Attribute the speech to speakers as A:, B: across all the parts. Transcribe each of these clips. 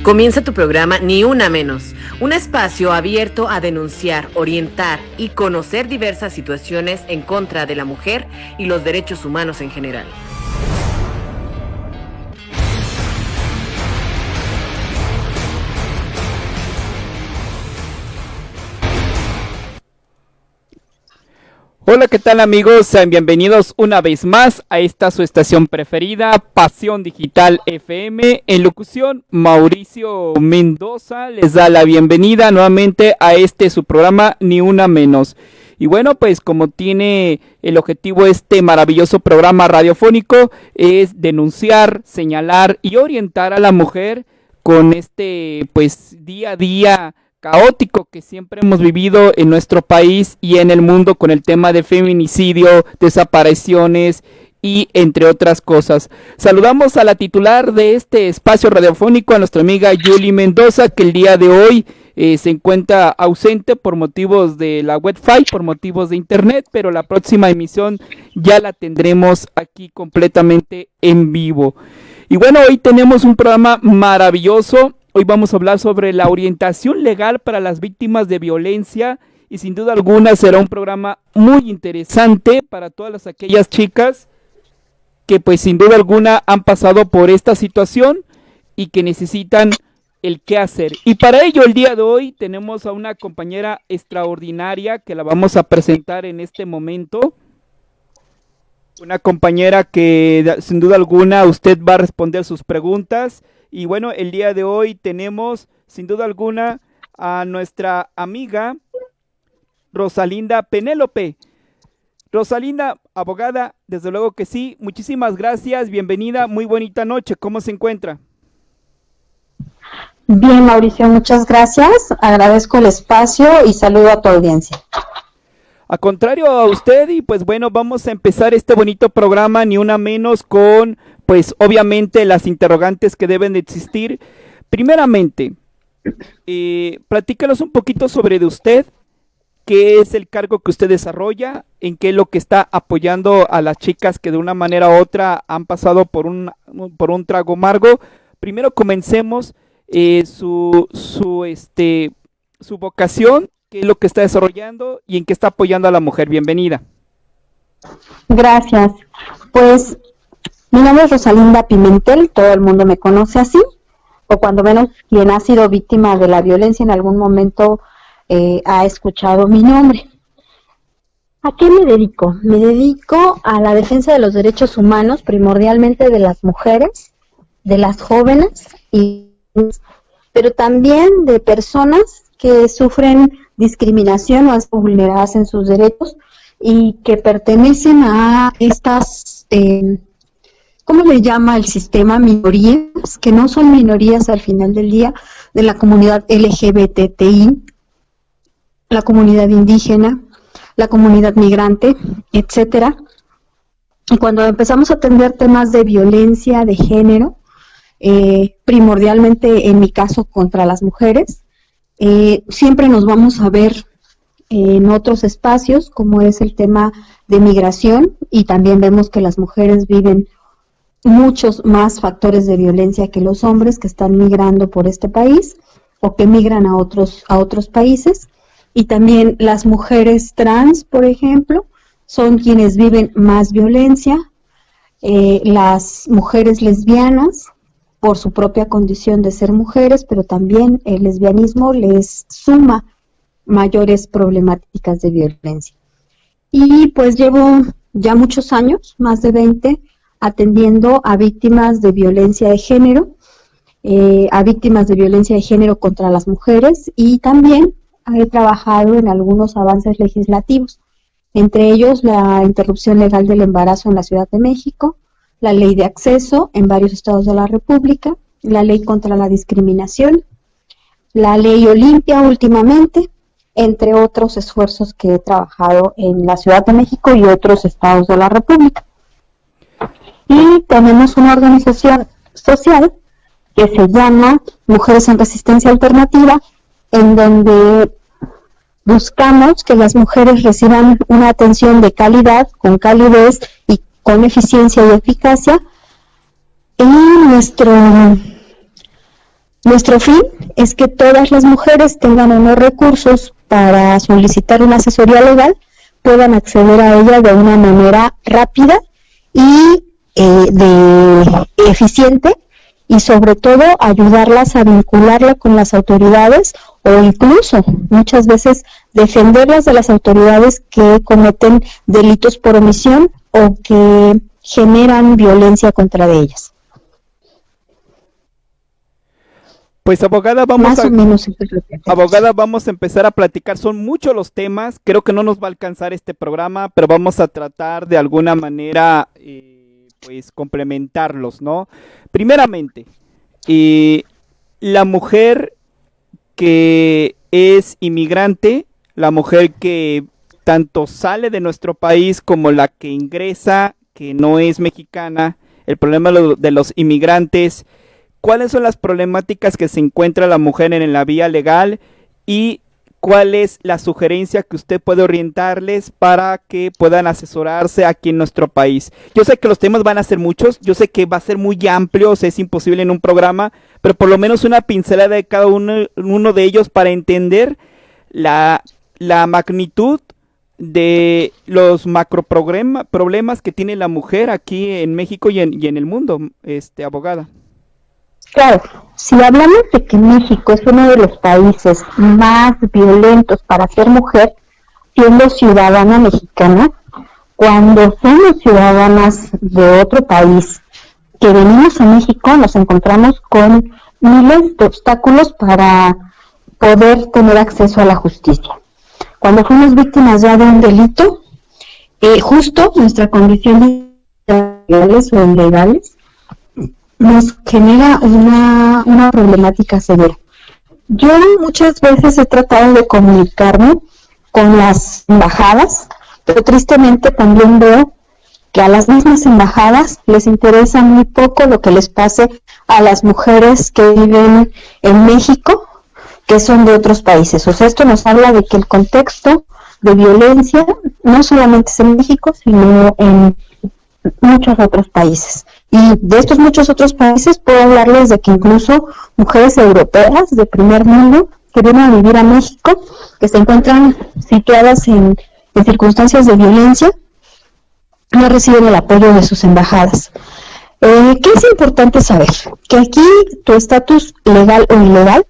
A: Comienza tu programa Ni Una Menos, un espacio abierto a denunciar, orientar y conocer diversas situaciones en contra de la mujer y los derechos humanos en general.
B: Hola, ¿qué tal amigos? Sean bienvenidos una vez más a esta su estación preferida, Pasión Digital FM. En locución, Mauricio Mendoza les da la bienvenida nuevamente a su programa Ni Una Menos. Y bueno, pues como tiene el objetivo este maravilloso programa radiofónico, es denunciar, señalar y orientar a la mujer con pues día a día caótico que siempre hemos vivido en nuestro país y en el mundo con el tema de feminicidio, desapariciones y entre otras cosas. Saludamos a la titular de este espacio radiofónico, a nuestra amiga Yuli Mendoza, que el día de hoy se encuentra ausente por motivos de la Wi-Fi, por motivos de internet, pero la próxima emisión ya la tendremos aquí completamente en vivo. Y bueno, hoy tenemos un programa maravilloso. Hoy vamos a hablar sobre la orientación legal para las víctimas de violencia y sin duda alguna será un programa muy interesante para todas aquellas chicas que pues sin duda alguna han pasado por esta situación y que necesitan el qué hacer. Y para ello el día de hoy tenemos a una compañera extraordinaria que la vamos a presentar en este momento. Una compañera que sin duda alguna usted va a responder sus preguntas. Y bueno, el día de hoy tenemos sin duda alguna a nuestra amiga Rosalinda Penélope. Rosalinda, abogada, desde luego que sí, muchísimas gracias, bienvenida, muy bonita noche, ¿cómo se encuentra?
C: Bien, Mauricio, muchas gracias, agradezco el espacio y saludo a tu audiencia.
B: A contrario a usted, y pues bueno, vamos a empezar este bonito programa, Ni Una Menos, con pues obviamente las interrogantes que deben de existir. Primeramente, platícanos un poquito sobre de usted, qué es el cargo que usted desarrolla, en qué es lo que está apoyando a las chicas que de una manera u otra han pasado por un trago amargo. Primero comencemos su vocación, qué es lo que está desarrollando y en qué está apoyando a la mujer. Bienvenida.
C: Gracias. Pues mi nombre es Rosalinda Pimentel, todo el mundo me conoce así, o cuando menos quien ha sido víctima de la violencia en algún momento ha escuchado mi nombre. ¿A qué me dedico? Me dedico a la defensa de los derechos humanos, primordialmente de las mujeres, de las jóvenes, pero también de personas que sufren discriminación o han sido vulneradas en sus derechos y que pertenecen a estas, ¿cómo le llama el sistema? Minorías, que no son minorías al final del día, de la comunidad LGBTI, la comunidad indígena, la comunidad migrante, etcétera. Y cuando empezamos a atender temas de violencia de género, primordialmente en mi caso contra las mujeres, siempre nos vamos a ver en otros espacios, como es el tema de migración, y también vemos que las mujeres viven muchos más factores de violencia que los hombres que están migrando por este país o que migran a otros países. Y también las mujeres trans, por ejemplo, son quienes viven más violencia. Las mujeres lesbianas, por su propia condición de ser mujeres, pero también el lesbianismo les suma mayores problemáticas de violencia. Y pues llevo ya muchos años, más de 20, atendiendo a víctimas de violencia de género, contra las mujeres, y también he trabajado en algunos avances legislativos, entre ellos la interrupción legal del embarazo en la Ciudad de México, la ley de acceso en varios estados de la República, la ley contra la discriminación, la ley Olimpia últimamente, entre otros esfuerzos que he trabajado en la Ciudad de México y otros estados de la República. Y tenemos una organización social que se llama Mujeres en Resistencia Alternativa, en donde buscamos que las mujeres reciban una atención de calidad, con calidez y con eficiencia y eficacia. Y nuestro Nuestro fin es que todas las mujeres tengan unos recursos para solicitar una asesoría legal, puedan acceder a ella de una manera rápida y eficiente, y sobre todo ayudarlas a vincularla con las autoridades, o incluso muchas veces defenderlas de las autoridades que cometen delitos por omisión o que generan violencia contra de ellas.
B: Pues abogada, vamos
C: abogada,
B: vamos a empezar a platicar. Son muchos los temas, creo que no nos va a alcanzar este programa, pero vamos a tratar de alguna manera pues complementarlos, ¿no? Primeramente, la mujer que es inmigrante, la mujer que tanto sale de nuestro país como la que ingresa, que no es mexicana, el problema de los inmigrantes, ¿cuáles son las problemáticas que se encuentra la mujer en la vía legal y cuál es la sugerencia que usted puede orientarles para que puedan asesorarse aquí en nuestro país? Yo sé que los temas van a ser muchos, yo sé que va a ser muy amplio, o sea, es imposible en un programa, pero por lo menos una pincelada de cada uno de ellos para entender la magnitud de los problemas que tiene la mujer aquí en México y en el mundo, abogada.
C: Claro, si hablamos de que México es uno de los países más violentos para ser mujer, siendo ciudadana mexicana, cuando somos ciudadanas de otro país que venimos a México, nos encontramos con miles de obstáculos para poder tener acceso a la justicia. Cuando fuimos víctimas ya de un delito, justo nuestra condición de legales o ilegales nos genera una problemática severa. Yo muchas veces he tratado de comunicarme con las embajadas, pero tristemente también veo que a las mismas embajadas les interesa muy poco lo que les pase a las mujeres que viven en México, que son de otros países. O sea, esto nos habla de que el contexto de violencia no solamente es en México, sino en muchos otros países. Y de estos muchos otros países puedo hablarles de que incluso mujeres europeas de primer mundo que vienen a vivir a México, que se encuentran situadas en circunstancias de violencia, no reciben el apoyo de sus embajadas. ¿Qué es importante saber? Que aquí tu estatus legal o ilegal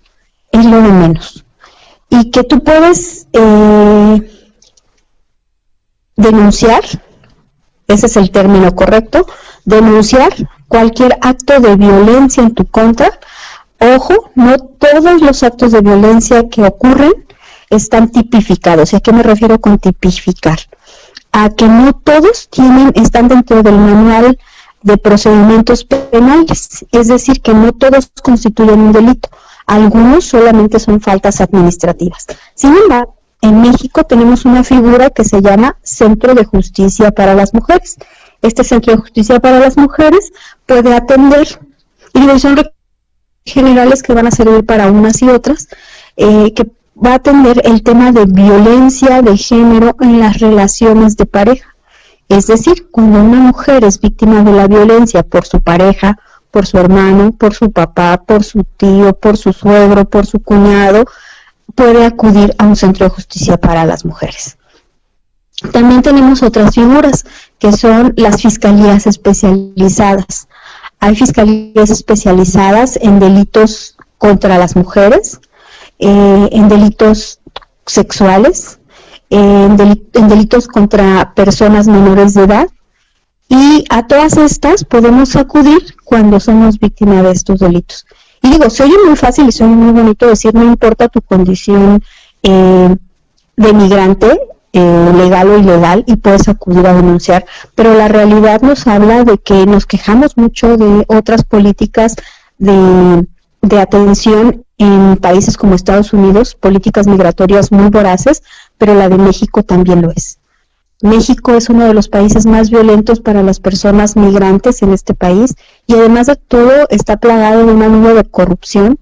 C: es lo de menos. Y que tú puedes denunciar, ese es el término correcto, denunciar cualquier acto de violencia en tu contra. Ojo, no todos los actos de violencia que ocurren están tipificados. ¿Y a qué me refiero con tipificar? A que no todos están dentro del manual de procedimientos penales, es decir, que no todos constituyen un delito. Algunos solamente son faltas administrativas. Sin embargo, en México tenemos una figura que se llama Centro de Justicia para las Mujeres. Este Centro de Justicia para las Mujeres puede atender, y son generales que van a servir para unas y otras, que va a atender el tema de violencia de género en las relaciones de pareja. Es decir, cuando una mujer es víctima de la violencia por su pareja, por su hermano, por su papá, por su tío, por su suegro, por su cuñado, puede acudir a un centro de justicia para las mujeres. También tenemos otras figuras, que son las fiscalías especializadas. Hay fiscalías especializadas en delitos contra las mujeres, en delitos sexuales, en delitos contra personas menores de edad, y a todas estas podemos acudir cuando somos víctimas de estos delitos. Y digo, se oye muy fácil y se oye muy bonito decir, no importa tu condición de migrante, legal o ilegal, y puedes acudir a denunciar, pero la realidad nos habla de que nos quejamos mucho de otras políticas de atención en países como Estados Unidos, políticas migratorias muy voraces, pero la de México también lo es. México es uno de los países más violentos para las personas migrantes en este país, y además de todo está plagado de una nube de corrupción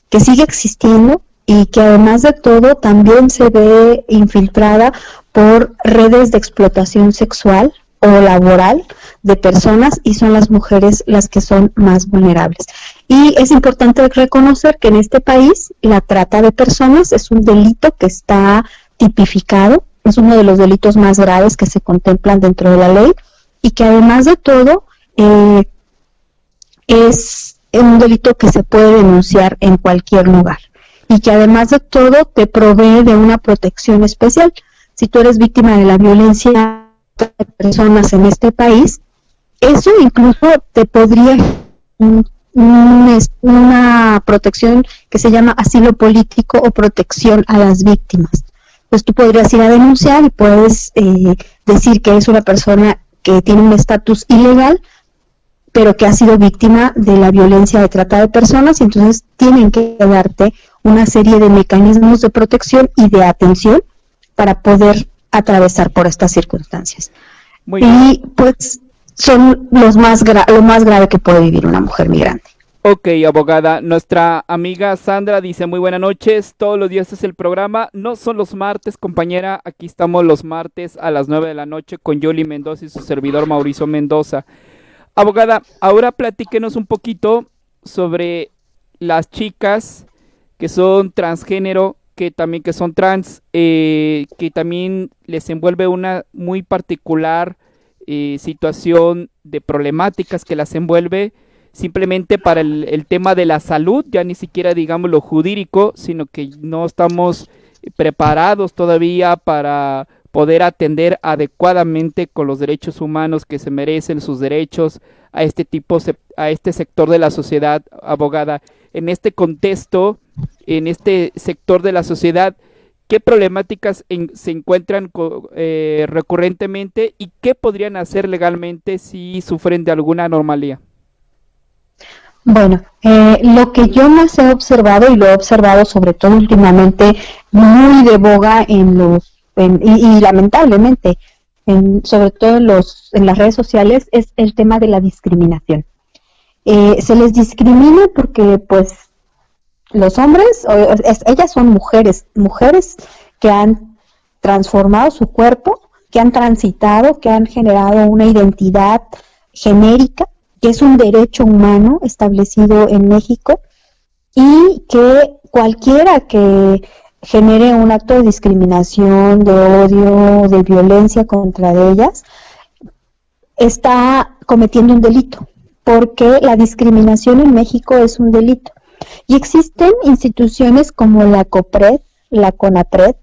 C: que sigue existiendo, y que además de todo también se ve infiltrada por redes de explotación sexual o laboral de personas y son las mujeres las que son más vulnerables. Y es importante reconocer que en este país la trata de personas es un delito que está tipificado, es uno de los delitos más graves que se contemplan dentro de la ley y que además de todo es un delito que se puede denunciar en cualquier lugar y que además de todo te provee de una protección especial. Si tú eres víctima de la violencia de personas en este país, eso incluso te podría una protección que se llama asilo político o protección a las víctimas. Pues tú podrías ir a denunciar y puedes decir que es una persona que tiene un estatus ilegal, pero que ha sido víctima de la violencia de trata de personas, y entonces tienen que darte una serie de mecanismos de protección y de atención para poder atravesar por estas circunstancias. Y pues son lo más grave que puede vivir una mujer migrante.
B: Ok, abogada, nuestra amiga Sandra dice: muy buenas noches, todos los días es el programa, no son los martes, compañera, aquí estamos los martes a las 9 de la noche con Yoli Mendoza y su servidor Mauricio Mendoza. Abogada, ahora platíquenos un poquito sobre las chicas que son transgénero, que son trans, que también les envuelve una muy particular situación de problemáticas que las envuelve simplemente para el tema de la salud, ya ni siquiera digamos lo jurídico, sino que no estamos preparados todavía para poder atender adecuadamente con los derechos humanos que se merecen, sus derechos a este sector de la sociedad, abogada. En este contexto, en este sector de la sociedad, ¿qué problemáticas se encuentran recurrentemente y qué podrían hacer legalmente si sufren de alguna anomalía?
C: Bueno, lo que yo más he observado, y lo he observado sobre todo últimamente muy de boga y lamentablemente, sobre todo en las redes sociales, es el tema de la discriminación. Se les discrimina porque pues los hombres, ellas son mujeres que han transformado su cuerpo, que han transitado, que han generado una identidad genérica, que es un derecho humano establecido en México, y que cualquiera que genere un acto de discriminación, de odio, de violencia contra ellas, está cometiendo un delito, porque la discriminación en México es un delito. Y existen instituciones como la COPRED, la CONAPRED,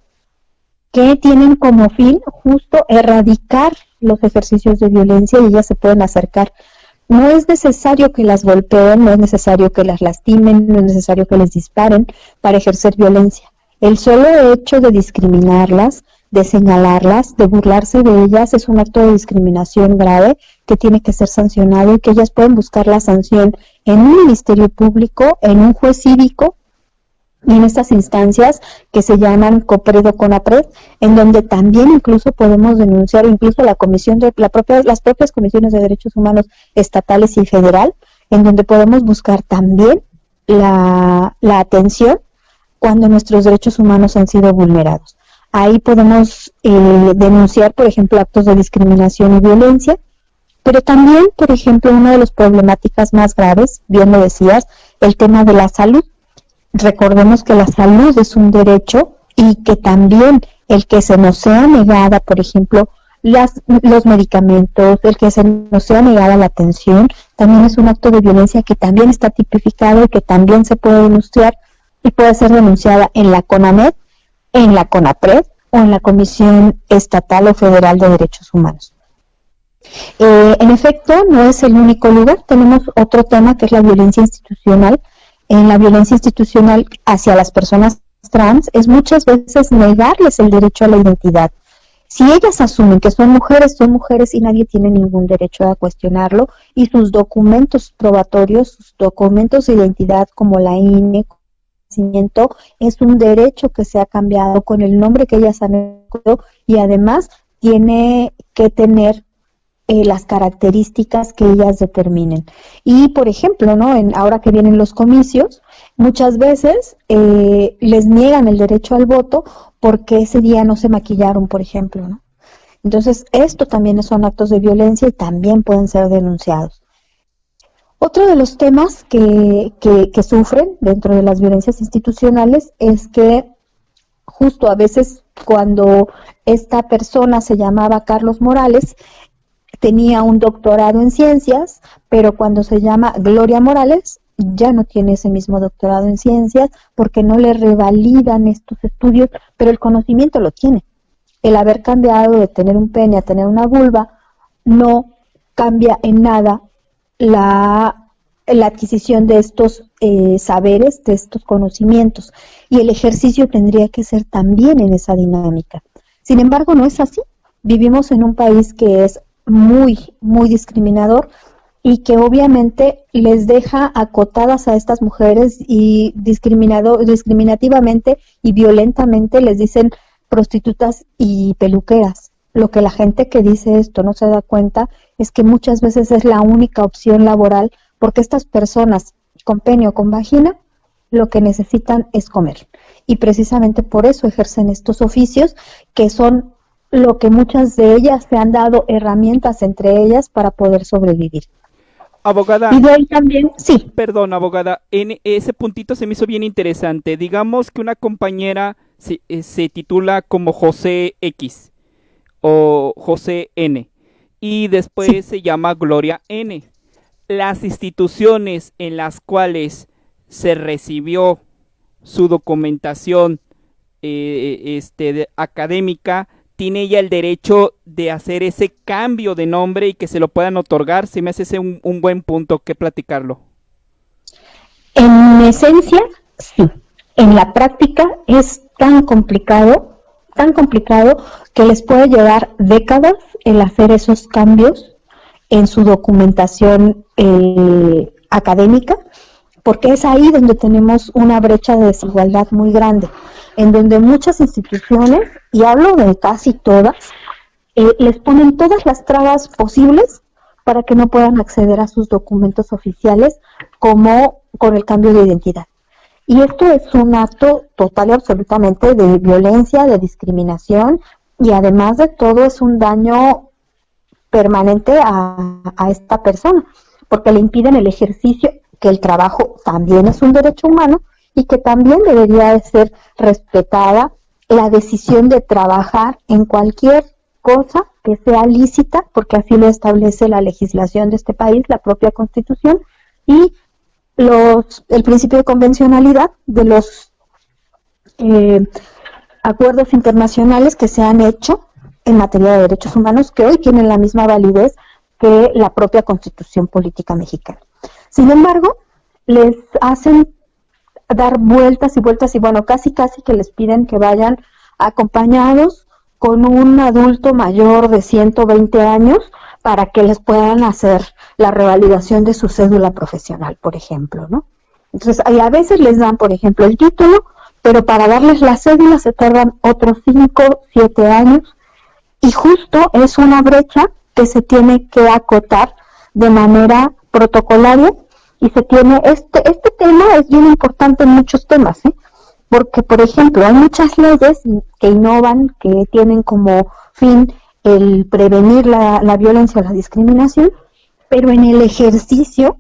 C: que tienen como fin justo erradicar los ejercicios de violencia, y ellas se pueden acercar. No es necesario que las golpeen, no es necesario que las lastimen, no es necesario que les disparen para ejercer violencia. El solo hecho de discriminarlas, de señalarlas, de burlarse de ellas, es un acto de discriminación grave que tiene que ser sancionado, y que ellas pueden buscar la sanción en un ministerio público, en un juez cívico, y en estas instancias que se llaman COPRED o CONAPRED, en donde también incluso podemos denunciar, incluso las propias comisiones de derechos humanos estatales y federal, en donde podemos buscar también la atención cuando nuestros derechos humanos han sido vulnerados. Ahí podemos denunciar, por ejemplo, actos de discriminación y violencia, pero también, por ejemplo, una de las problemáticas más graves, bien lo decías, el tema de la salud. Recordemos que la salud es un derecho, y que también el que se nos sea negada, por ejemplo, los medicamentos, el que se nos sea negada la atención, también es un acto de violencia que también está tipificado y que también se puede denunciar y puede ser denunciada en la CONAMED, en la CONAPRED o en la Comisión Estatal o Federal de Derechos Humanos. En efecto, no es el único lugar. Tenemos otro tema que es la violencia institucional. En la violencia institucional hacia las personas trans es muchas veces negarles el derecho a la identidad. Si ellas asumen que son mujeres y nadie tiene ningún derecho a cuestionarlo, y sus documentos probatorios, sus documentos de identidad como la INE, es un derecho que se ha cambiado con el nombre que ellas han escogido, y además tiene que tener las características que ellas determinen. Y por ejemplo, ¿no? Ahora que vienen los comicios, muchas veces les niegan el derecho al voto porque ese día no se maquillaron, por ejemplo, ¿no? Entonces, esto también son actos de violencia y también pueden ser denunciados. Otro de los temas que sufren dentro de las violencias institucionales es que justo a veces cuando esta persona se llamaba Carlos Morales, tenía un doctorado en ciencias, pero cuando se llama Gloria Morales, ya no tiene ese mismo doctorado en ciencias porque no le revalidan estos estudios, pero el conocimiento lo tiene. El haber cambiado de tener un pene a tener una vulva no cambia en nada la adquisición de estos saberes, de estos conocimientos, y el ejercicio tendría que ser también en esa dinámica. Sin embargo, no es así. Vivimos en un país que es muy, muy discriminador y que obviamente les deja acotadas a estas mujeres y discriminativamente y violentamente les dicen prostitutas y peluqueras. Lo que la gente que dice esto no se da cuenta es que muchas veces es la única opción laboral, porque estas personas con pene o con vagina lo que necesitan es comer. Y precisamente por eso ejercen estos oficios, que son lo que muchas de ellas se han dado herramientas entre ellas para poder sobrevivir.
B: Abogada,
C: y de ahí también, sí.
B: Perdón, abogada, en ese puntito se me hizo bien interesante. Digamos que una compañera se titula como José X o José N y después se llama Gloria N. Las instituciones en las cuales se recibió su documentación académica, ¿tiene ella el derecho de hacer ese cambio de nombre y que se lo puedan otorgar? Se me hace ese un buen punto que platicarlo.
C: En esencia, sí. En la práctica es tan complicado que les puede llevar décadas el hacer esos cambios en su documentación académica, porque es ahí donde tenemos una brecha de desigualdad muy grande, en donde muchas instituciones, y hablo de casi todas, les ponen todas las trabas posibles para que no puedan acceder a sus documentos oficiales, como con el cambio de identidad. Y esto es un acto total y absolutamente de violencia, de discriminación, y además de todo es un daño permanente a esta persona, porque le impiden el ejercicio, que el trabajo también es un derecho humano y que también debería de ser respetada la decisión de trabajar en cualquier cosa que sea lícita, porque así lo establece la legislación de este país, la propia Constitución, y el principio de convencionalidad de los acuerdos internacionales que se han hecho en materia de derechos humanos, que hoy tienen la misma validez que la propia Constitución política mexicana. Sin embargo, les hacen dar vueltas y vueltas y bueno, casi que les piden que vayan acompañados con un adulto mayor de 120 años para que les puedan hacer la revalidación de su cédula profesional, por ejemplo, ¿no? Entonces, a veces les dan, por ejemplo, el título, pero para darles la cédula se tardan otros 5, 7 años, y justo es una brecha que se tiene que acotar de manera protocolaria, y se tiene, este tema es bien importante en muchos temas, porque, por ejemplo, hay muchas leyes que innovan, que tienen como fin el prevenir la violencia o la discriminación, pero en el ejercicio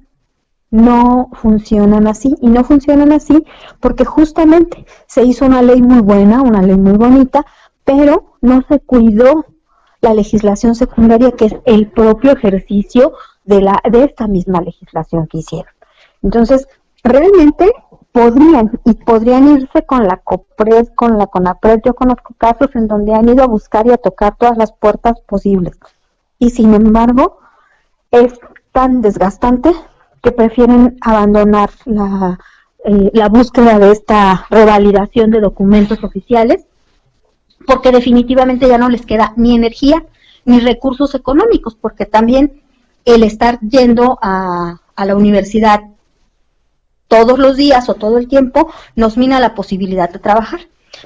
C: no funcionan así, y no funcionan así porque justamente se hizo una ley muy buena, una ley muy bonita, pero no se cuidó la legislación secundaria, que es el propio ejercicio de esta misma legislación que hicieron. Entonces, realmente podrían irse con la COPRED, con la CONAPRED. Yo conozco casos en donde han ido a buscar y a tocar todas las puertas posibles, y sin embargo es tan desgastante que prefieren abandonar la búsqueda de esta revalidación de documentos oficiales, porque definitivamente ya no les queda ni energía ni recursos económicos, porque también el estar yendo a la universidad todos los días o todo el tiempo nos mina la posibilidad de trabajar,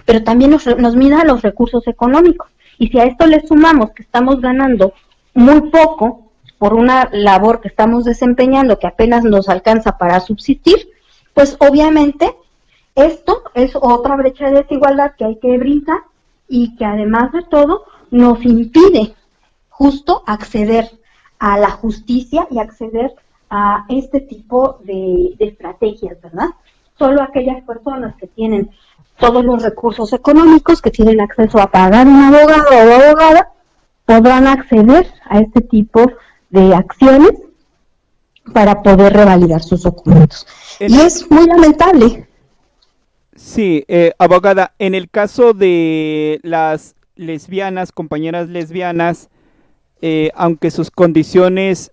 C: pero también nos mina los recursos económicos. Y si a esto le sumamos que estamos ganando muy poco por una labor que estamos desempeñando que apenas nos alcanza para subsistir, pues obviamente esto es otra brecha de desigualdad que hay que brincar, y que además de todo nos impide justo acceder a la justicia y acceder a este tipo de estrategias, ¿verdad? Solo aquellas personas que tienen todos los recursos económicos, que tienen acceso a pagar un abogado o abogada, podrán acceder a este tipo de acciones para poder revalidar sus documentos. Y es muy lamentable.
B: Sí, abogada, en el caso de las lesbianas, compañeras lesbianas, aunque sus condiciones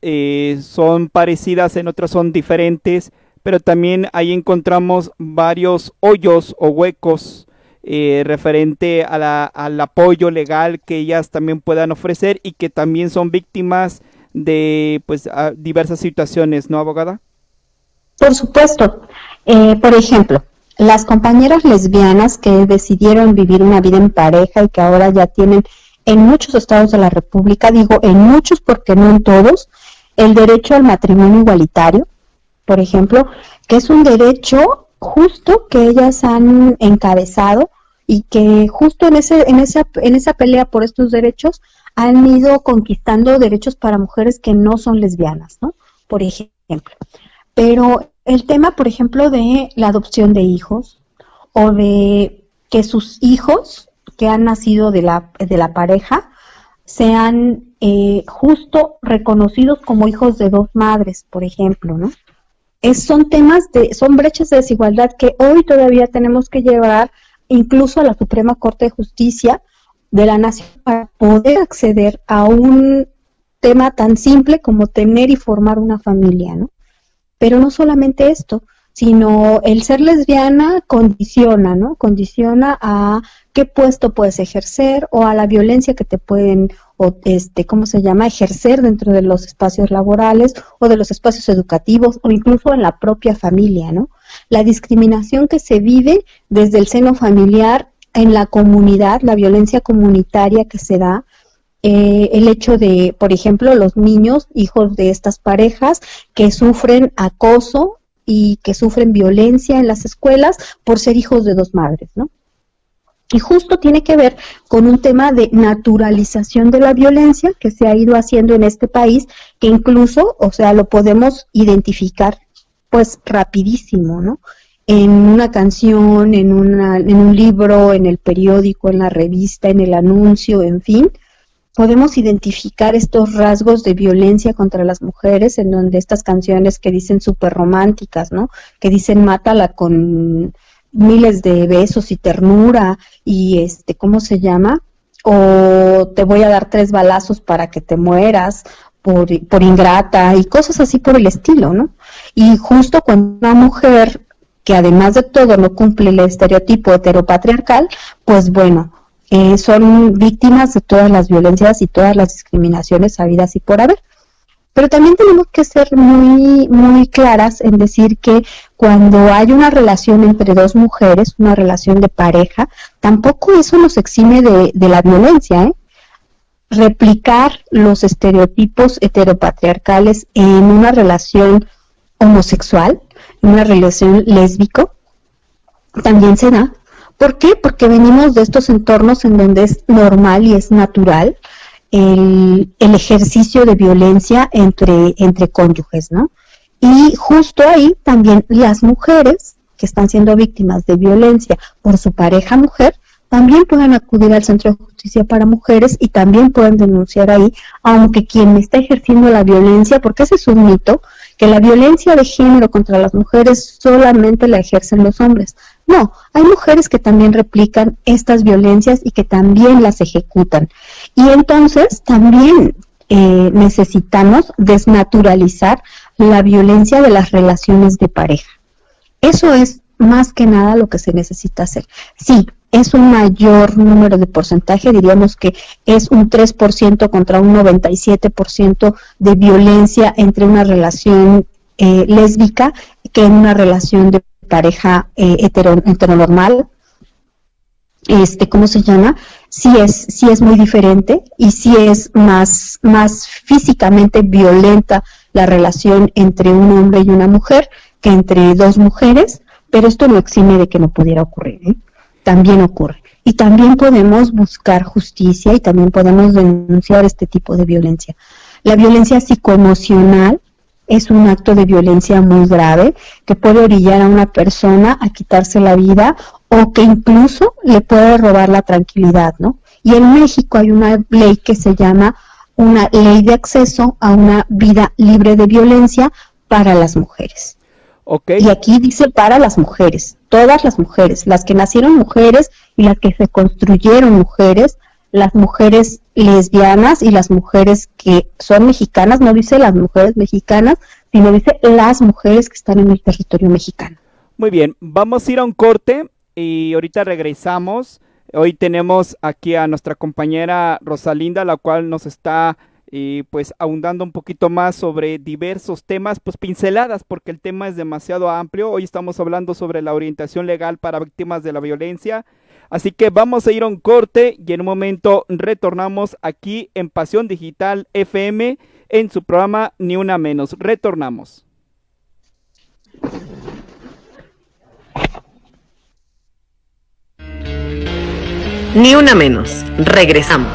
B: son parecidas, en otras son diferentes, pero también ahí encontramos varios hoyos o huecos referente al apoyo legal que ellas también puedan ofrecer y que también son víctimas de pues diversas situaciones, ¿no, abogada?
C: Por supuesto. Por ejemplo, las compañeras lesbianas que decidieron vivir una vida en pareja y que ahora ya tienen en muchos estados de la República, digo en muchos porque no en todos, el derecho al matrimonio igualitario, por ejemplo, que es un derecho justo que ellas han encabezado y que justo en esa pelea por estos derechos han ido conquistando derechos para mujeres que no son lesbianas, ¿no? Por ejemplo. Pero el tema, por ejemplo, de la adopción de hijos o de que sus hijos que han nacido de la pareja sean justo reconocidos como hijos de dos madres, por ejemplo, ¿no? Son brechas de desigualdad que hoy todavía tenemos que llevar incluso a la Suprema Corte de Justicia de la Nación para poder acceder a un tema tan simple como tener y formar una familia, ¿no? Pero no solamente esto, sino el ser lesbiana condiciona, ¿no? Condiciona a qué puesto puedes ejercer o a la violencia que te pueden, ejercer dentro de los espacios laborales o de los espacios educativos o incluso en la propia familia, ¿no? La discriminación que se vive desde el seno familiar en la comunidad, la violencia comunitaria que se da, el hecho de, por ejemplo, los niños, hijos de estas parejas, que sufren acoso y que sufren violencia en las escuelas por ser hijos de dos madres, ¿no? Y justo tiene que ver con un tema de naturalización de la violencia que se ha ido haciendo en este país, que incluso, lo podemos identificar, pues, rapidísimo, ¿no? En una canción, en un libro, en el periódico, en la revista, en el anuncio, en fin, podemos identificar estos rasgos de violencia contra las mujeres, en donde estas canciones que dicen súper románticas, ¿no? Que dicen mátala con miles de besos y ternura y ¿cómo se llama? O te voy a dar 3 balazos para que te mueras por ingrata y cosas así por el estilo, ¿no? Y justo cuando una mujer que además de todo no cumple el estereotipo heteropatriarcal, pues bueno, son víctimas de todas las violencias y todas las discriminaciones habidas y por haber. Pero también tenemos que ser muy, muy claras en decir que cuando hay una relación entre dos mujeres, una relación de pareja, tampoco eso nos exime de la violencia, ¿eh? Replicar los estereotipos heteropatriarcales en una relación homosexual, en una relación lésbico, también se da. ¿Por qué? Porque venimos de estos entornos en donde es normal y es natural el ejercicio de violencia entre cónyuges, ¿no? Y justo ahí también las mujeres que están siendo víctimas de violencia por su pareja mujer, también pueden acudir al Centro de Justicia para Mujeres y también pueden denunciar ahí, aunque quien está ejerciendo la violencia, porque ese es un mito, que la violencia de género contra las mujeres solamente la ejercen los hombres. No, hay mujeres que también replican estas violencias y que también las ejecutan. Y entonces también necesitamos desnaturalizar la violencia de las relaciones de pareja. Eso es más que nada lo que se necesita hacer. Sí, es un mayor número de porcentaje, diríamos que es un 3% contra un 97% de violencia entre una relación lésbica que en una relación de pareja heteronormal. ¿Cómo se llama? Sí es muy diferente y sí es más físicamente violenta la relación entre un hombre y una mujer que entre dos mujeres, pero esto no exime de que no pudiera ocurrir, ¿eh? También ocurre. y también podemos buscar justicia y también podemos denunciar este tipo de violencia. La violencia psicoemocional es un acto de violencia muy grave que puede orillar a una persona a quitarse la vida o que incluso le puede robar la tranquilidad, ¿no? Y en México hay una ley que se llama una ley de acceso a una vida libre de violencia para las mujeres.
B: Okay.
C: Y aquí dice para las mujeres, todas las mujeres, las que nacieron mujeres y las que se construyeron mujeres, las mujeres lesbianas y las mujeres que son mexicanas, no dice las mujeres mexicanas, sino dice las mujeres que están en el territorio mexicano.
B: Muy bien, vamos a ir a un corte y ahorita regresamos. Hoy tenemos aquí a nuestra compañera Rosalinda, la cual nos está pues ahondando un poquito más sobre diversos temas, pues pinceladas, porque el tema es demasiado amplio. Hoy estamos hablando sobre la orientación legal para víctimas de la violencia. Así que vamos a ir a un corte y en un momento retornamos aquí en Pasión Digital FM en su programa Ni Una Menos. Retornamos.
A: Ni una menos. Regresamos.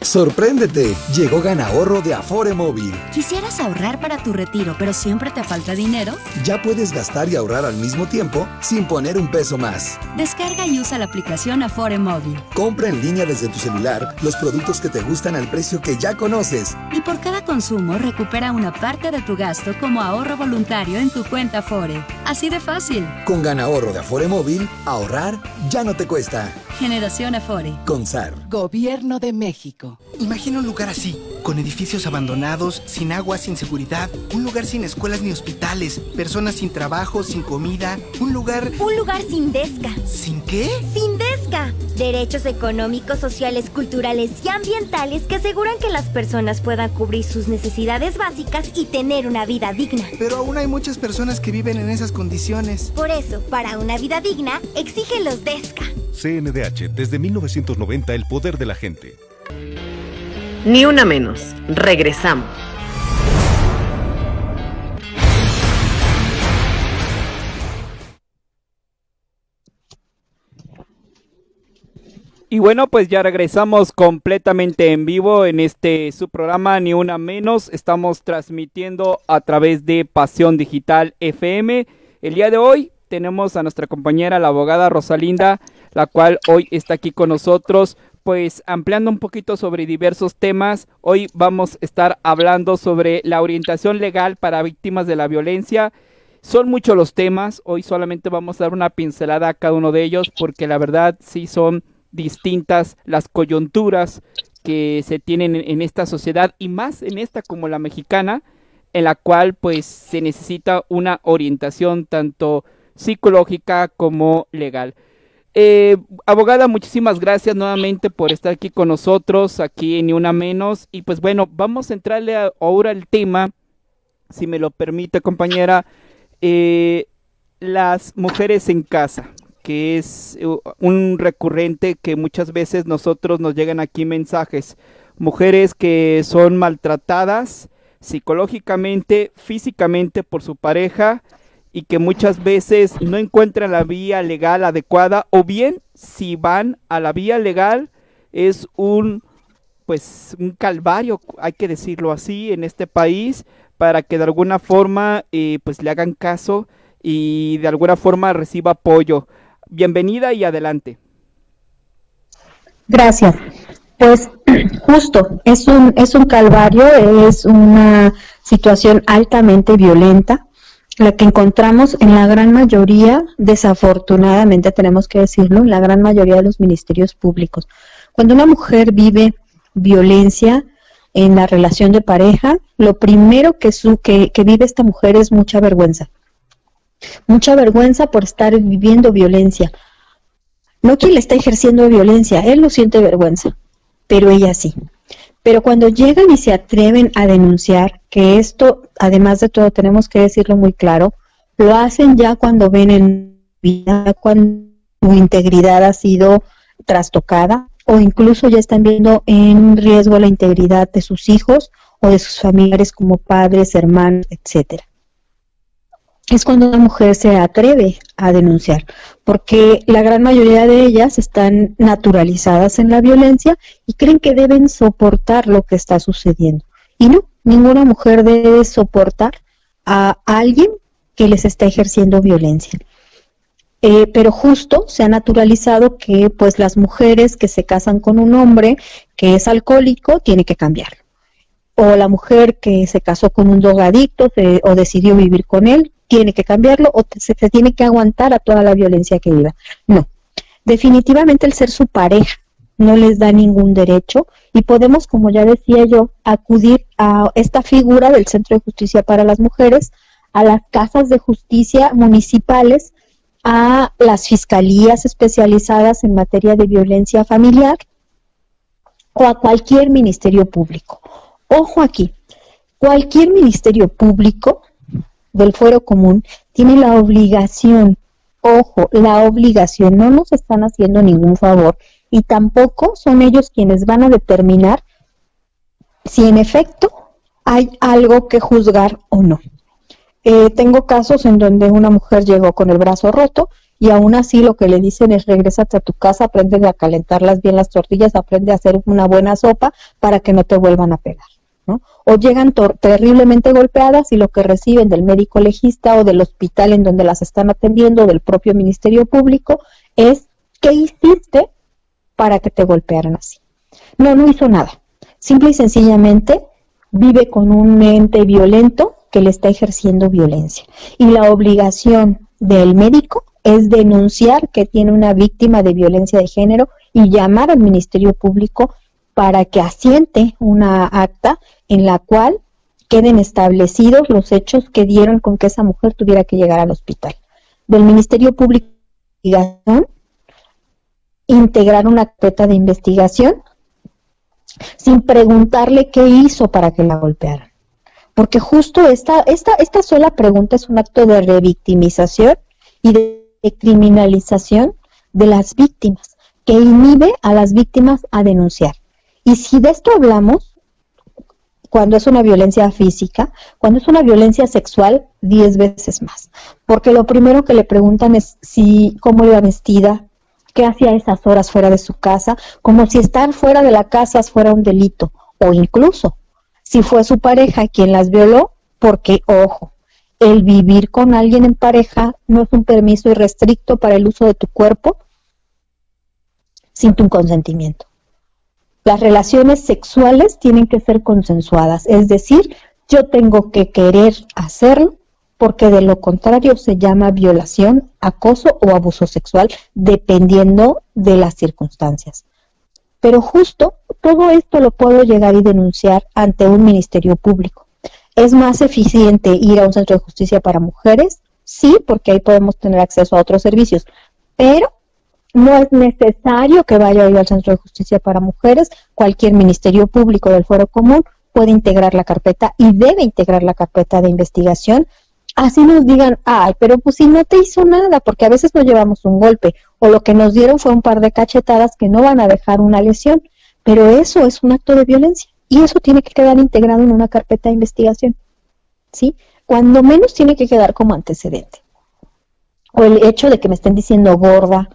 D: ¡Sorpréndete! Llegó Ganahorro de Afore Móvil.
E: ¿Quisieras ahorrar para tu retiro, pero siempre te falta dinero?
D: Ya puedes gastar y ahorrar al mismo tiempo sin poner un peso más.
E: Descarga y usa la aplicación Afore Móvil.
D: Compra en línea desde tu celular los productos que te gustan al precio que ya conoces.
E: Y por cada consumo recupera una parte de tu gasto como ahorro voluntario en tu cuenta Afore. Así de fácil.
D: Con Ganahorro de Afore Móvil, ahorrar ya no te cuesta.
E: Generación Afore.
D: Con SAR.
F: Gobierno de México.
G: Imagina un lugar así, con edificios abandonados, sin agua, sin seguridad, un lugar sin escuelas ni hospitales, personas sin trabajo, sin comida, un lugar...
H: Un lugar sin DESCA.
G: ¿Sin qué?
H: Sin DESCA. Derechos económicos, sociales, culturales y ambientales que aseguran que las personas puedan cubrir sus necesidades básicas y tener una vida digna.
G: Pero aún hay muchas personas que viven en esas condiciones.
H: Por eso, para una vida digna, exige los DESCA.
I: CNDH, desde 1990, el poder de la gente.
A: Ni una menos. Regresamos.
B: Y bueno, pues ya regresamos completamente en vivo en su programa Ni Una Menos. Estamos transmitiendo a través de Pasión Digital FM. El día de hoy tenemos a nuestra compañera, la abogada Rosalinda, la cual hoy está aquí con nosotros, pues ampliando un poquito sobre diversos temas. Hoy vamos a estar hablando sobre la orientación legal para víctimas de la violencia. Son muchos los temas, hoy solamente vamos a dar una pincelada a cada uno de ellos, porque la verdad sí son distintas las coyunturas que se tienen en esta sociedad, y más en esta como la mexicana, en la cual pues se necesita una orientación tanto psicológica como legal. Abogada, muchísimas gracias nuevamente por estar aquí con nosotros, aquí en Ni Una Menos. Y pues bueno, vamos a entrarle ahora al tema, si me lo permite, compañera, las mujeres en casa, que es un recurrente que muchas veces nosotros nos llegan aquí mensajes. Mujeres que son maltratadas psicológicamente, físicamente por su pareja, y que muchas veces no encuentran la vía legal adecuada, o bien si van a la vía legal es un calvario, hay que decirlo así, en este país, para que de alguna forma pues le hagan caso y de alguna forma reciba apoyo. Bienvenida y adelante.
C: Gracias. Pues justo, es un calvario, es una situación altamente violenta, la que encontramos en la gran mayoría, desafortunadamente tenemos que decirlo, en la gran mayoría de los ministerios públicos. Cuando una mujer vive violencia en la relación de pareja, lo primero que vive esta mujer es mucha vergüenza. Mucha vergüenza por estar viviendo violencia. No quien le está ejerciendo violencia, él no siente vergüenza, pero ella sí. Pero cuando llegan y se atreven a denunciar, que esto, además de todo, tenemos que decirlo muy claro, lo hacen ya cuando ven en vida, cuando su integridad ha sido trastocada, o incluso ya están viendo en riesgo la integridad de sus hijos o de sus familiares como padres, hermanos, etcétera. es cuando una mujer se atreve a denunciar, porque la gran mayoría de ellas están naturalizadas en la violencia y creen que deben soportar lo que está sucediendo. Y no, ninguna mujer debe soportar a alguien que les está ejerciendo violencia. Pero justo se ha naturalizado que pues las mujeres que se casan con un hombre que es alcohólico tiene que cambiar. O la mujer que se casó con un drogadicto o decidió vivir con él, tiene que cambiarlo o se tiene que aguantar a toda la violencia que viva. No, definitivamente el ser su pareja no les da ningún derecho y podemos, como ya decía yo, acudir a esta figura del Centro de Justicia para las Mujeres, a las casas de justicia municipales, a las fiscalías especializadas en materia de violencia familiar o a cualquier ministerio público. Ojo aquí, cualquier ministerio público del fuero común tiene la obligación, ojo, la obligación, no nos están haciendo ningún favor y tampoco son ellos quienes van a determinar si en efecto hay algo que juzgar o no. Tengo casos en donde una mujer llegó con el brazo roto y aún así lo que le dicen es regrésate a tu casa, aprende a calentarlas bien las tortillas, aprende a hacer una buena sopa para que no te vuelvan a pegar, ¿no? O llegan terriblemente golpeadas y lo que reciben del médico legista o del hospital en donde las están atendiendo, del propio Ministerio Público, es ¿qué hiciste para que te golpearan así? No hizo nada. Simple y sencillamente vive con un ente violento que le está ejerciendo violencia. Y la obligación del médico es denunciar que tiene una víctima de violencia de género y llamar al Ministerio Público para que asiente una acta en la cual queden establecidos los hechos que dieron con que esa mujer tuviera que llegar al hospital. Del Ministerio Público integrar una carpeta de investigación sin preguntarle qué hizo para que la golpearan. Porque justo esta sola pregunta es un acto de revictimización y de criminalización de las víctimas, que inhibe a las víctimas a denunciar. Y si de esto hablamos, cuando es una violencia física, cuando es una violencia sexual, 10 veces más. Porque lo primero que le preguntan es cómo iba vestida, qué hacía a esas horas fuera de su casa, como si estar fuera de la casa fuera un delito, o incluso si fue su pareja quien las violó, porque, ojo, el vivir con alguien en pareja no es un permiso irrestricto para el uso de tu cuerpo sin tu consentimiento. Las relaciones sexuales tienen que ser consensuadas, es decir, yo tengo que querer hacerlo, porque de lo contrario se llama violación, acoso o abuso sexual, dependiendo de las circunstancias. Pero justo todo esto lo puedo llegar y denunciar ante un ministerio público. ¿Es más eficiente ir a un centro de justicia para mujeres? Sí, porque ahí podemos tener acceso a otros servicios, pero no es necesario que vaya a ir al centro de justicia para mujeres. Cualquier ministerio público del fuero común puede integrar la carpeta y debe integrar la carpeta de investigación. Así nos digan, pero pues si no te hizo nada, porque a veces no llevamos un golpe, o lo que nos dieron fue un par de cachetadas que no van a dejar una lesión, pero eso es un acto de violencia, y eso tiene que quedar integrado en una carpeta de investigación, ¿sí? Cuando menos tiene que quedar como antecedente. O el hecho de que me estén diciendo gorda,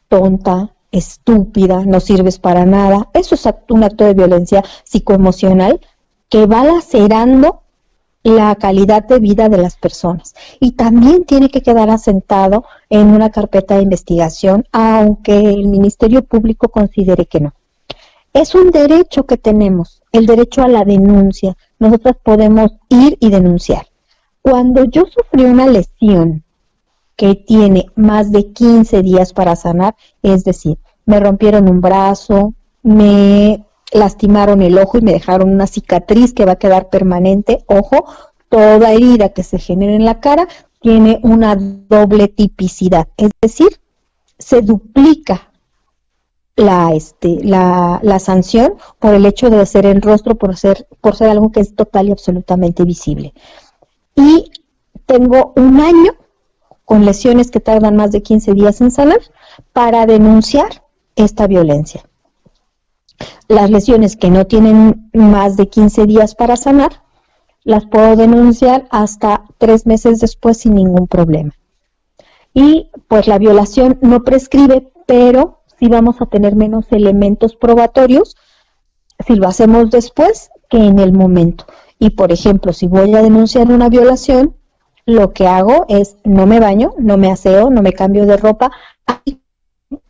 C: tonta, estúpida, no sirves para nada, eso es un acto de violencia psicoemocional que va lacerando la calidad de vida de las personas y también tiene que quedar asentado en una carpeta de investigación, aunque el Ministerio Público considere que no. Es un derecho que tenemos, el derecho a la denuncia. Nosotros podemos ir y denunciar. Cuando yo sufrí una lesión que tiene más de 15 días para sanar, es decir, me rompieron un brazo, me lastimaron el ojo y me dejaron una cicatriz que va a quedar permanente. Ojo, toda herida que se genere en la cara tiene una doble tipicidad, es decir, se duplica la sanción por el hecho de ser el rostro, por ser algo que es total y absolutamente visible. Y tengo un año con lesiones que tardan más de 15 días en sanar para denunciar esta violencia. Las lesiones que no tienen más de 15 días para sanar, las puedo denunciar hasta 3 meses después sin ningún problema. Y pues la violación no prescribe, pero sí vamos a tener menos elementos probatorios si lo hacemos después que en el momento. Y por ejemplo, si voy a denunciar una violación, lo que hago es no me baño, no me aseo, no me cambio de ropa,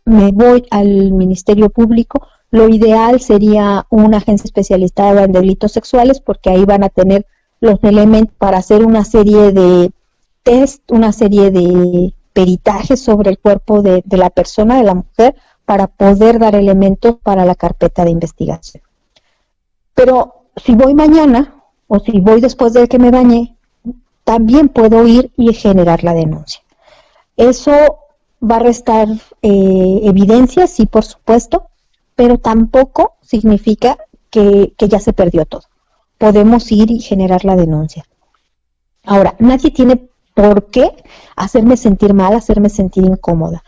C: me voy al Ministerio Público. Lo ideal sería una agencia especializada en delitos sexuales, porque ahí van a tener los elementos para hacer una serie de test, una serie de peritajes sobre el cuerpo de la persona, de la mujer, para poder dar elementos para la carpeta de investigación. Pero si voy mañana o si voy después de que me bañé, también puedo ir y generar la denuncia. Eso va a restar evidencia, sí, por supuesto, pero tampoco significa que ya se perdió todo. Podemos ir y generar la denuncia. Ahora, nadie tiene por qué hacerme sentir mal, hacerme sentir incómoda.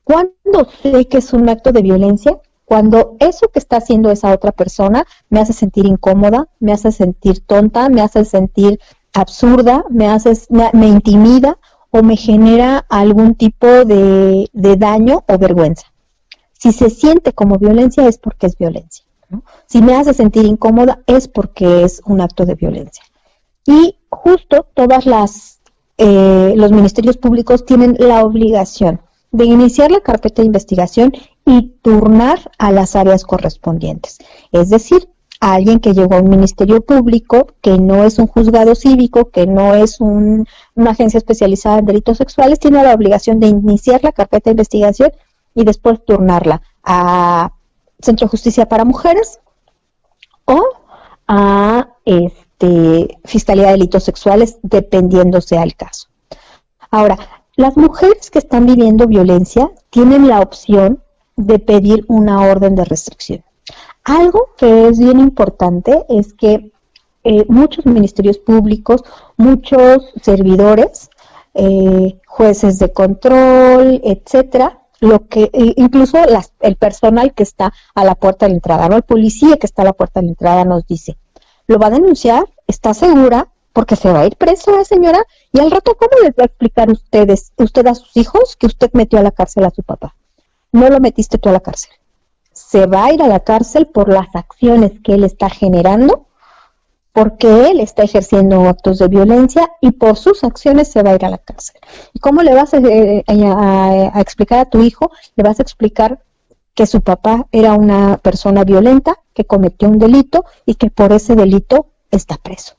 C: ¿Cuándo sé que es un acto de violencia? Cuando eso que está haciendo esa otra persona me hace sentir incómoda, me hace sentir tonta, me hace sentir absurda, me intimida o me genera algún tipo de daño o vergüenza. Si se siente como violencia es porque es violencia, ¿no? Si me hace sentir incómoda es porque es un acto de violencia. Y justo los ministerios públicos tienen la obligación de iniciar la carpeta de investigación y turnar a las áreas correspondientes. Es decir, a alguien que llegó a un ministerio público, que no es un juzgado cívico, que no es una agencia especializada en delitos sexuales, tiene la obligación de iniciar la carpeta de investigación y después turnarla a Centro de Justicia para Mujeres o a Fiscalía de Delitos Sexuales, dependiendo sea el caso. Ahora, las mujeres que están viviendo violencia tienen la opción de pedir una orden de restricción. Algo que es bien importante es que muchos ministerios públicos, muchos servidores, jueces de control, etcétera, incluso el personal que está a la puerta de la entrada, ¿no? El policía que está a la puerta de la entrada nos dice, ¿lo va a denunciar? ¿Está segura? Porque se va a ir preso, señora, y al rato, ¿cómo les va a explicar usted a sus hijos que usted metió a la cárcel a su papá? No lo metiste tú a la cárcel. Se va a ir a la cárcel por las acciones que él está generando, porque él está ejerciendo actos de violencia y por sus acciones se va a ir a la cárcel. ¿Y cómo le vas a explicar a tu hijo? Le vas a explicar que su papá era una persona violenta, que cometió un delito y que por ese delito está preso.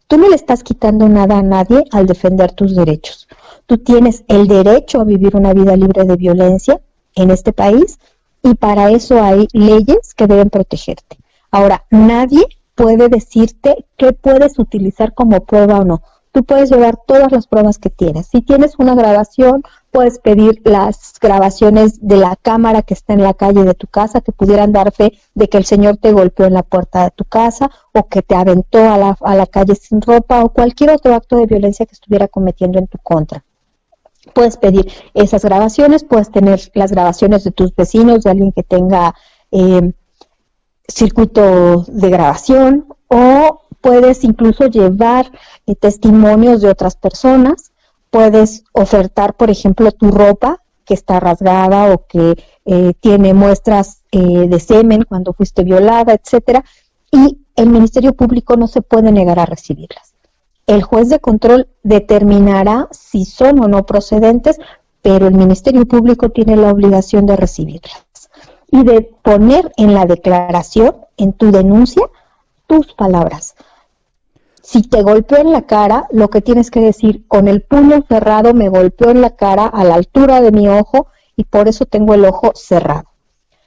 C: Tú no le estás quitando nada a nadie al defender tus derechos. Tú tienes el derecho a vivir una vida libre de violencia en este país y para eso hay leyes que deben protegerte. Ahora, nadie puede decirte qué puedes utilizar como prueba o no. Tú puedes llevar todas las pruebas que tienes. Si tienes una grabación, puedes pedir las grabaciones de la cámara que está en la calle de tu casa, que pudieran dar fe de que el señor te golpeó en la puerta de tu casa o que te aventó a la calle sin ropa o cualquier otro acto de violencia que estuviera cometiendo en tu contra. Puedes pedir esas grabaciones, puedes tener las grabaciones de tus vecinos, de alguien que tenga circuito de grabación, o puedes incluso llevar testimonios de otras personas. Puedes ofertar, por ejemplo, tu ropa que está rasgada o que tiene muestras de semen cuando fuiste violada, etcétera, y el Ministerio Público no se puede negar a recibirlas. El juez de control determinará si son o no procedentes, pero el Ministerio Público tiene la obligación de recibirlas y de poner en la declaración, en tu denuncia, tus palabras. Si te golpeó en la cara, lo que tienes que decir, con el puño cerrado me golpeó en la cara a la altura de mi ojo y por eso tengo el ojo cerrado.